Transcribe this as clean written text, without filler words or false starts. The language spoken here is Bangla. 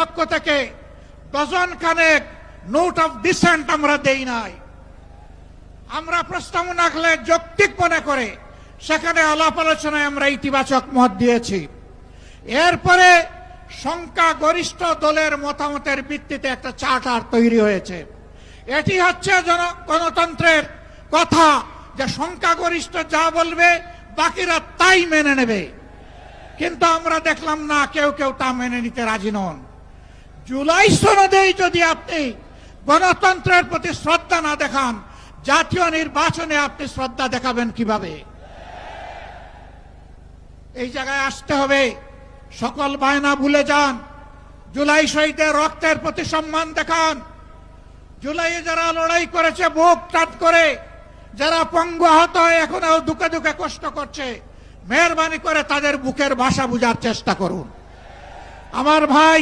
পক্ষ থেকে ডজন খানেক নোট অফ ডিসেন্ট আমরা দেই নাই। আমরা প্রস্তাবনা রাখলে যৌক্তিক মনে করে সেখানে আলাপ আলোচনায় আমরা ইতিবাচক মত দিয়েছি। এরপরে সংখ্যাগরিষ্ঠ দলের মতামতের ভিত্তিতে একটা চার্টার তৈরি হয়েছে। এটি হচ্ছে গণতন্ত্রের কথা, যে সংখ্যাগরিষ্ঠ যা বলবে বাকিরা তাই মেনে নেবে। কিন্তু আমরা দেখলাম না, কেউ কেউ তা মেনে নিতে রাজি নন। জুলাই সনদেই যদি আপনি গণতন্ত্রের প্রতি শ্রদ্ধা না দেখান, জাতীয় নির্বাচনে আপনি শ্রদ্ধা দেখাবেন কিভাবে? এই জায়গায় আসতে হবে। সকল বায়না ভুলে যান। জুলাই শহীদের রক্তের প্রতি সম্মান দেখান। জুলাইয়ে যারা লড়াই করেছে বুক টাট করে, যারা পঙ্গু আহত হয়ে এখনো দুঃখে দুঃখে কষ্ট করছে, মেহরবানি করে তাদের বুকের ভাষা বুঝার চেষ্টা করুন। আমার ভাই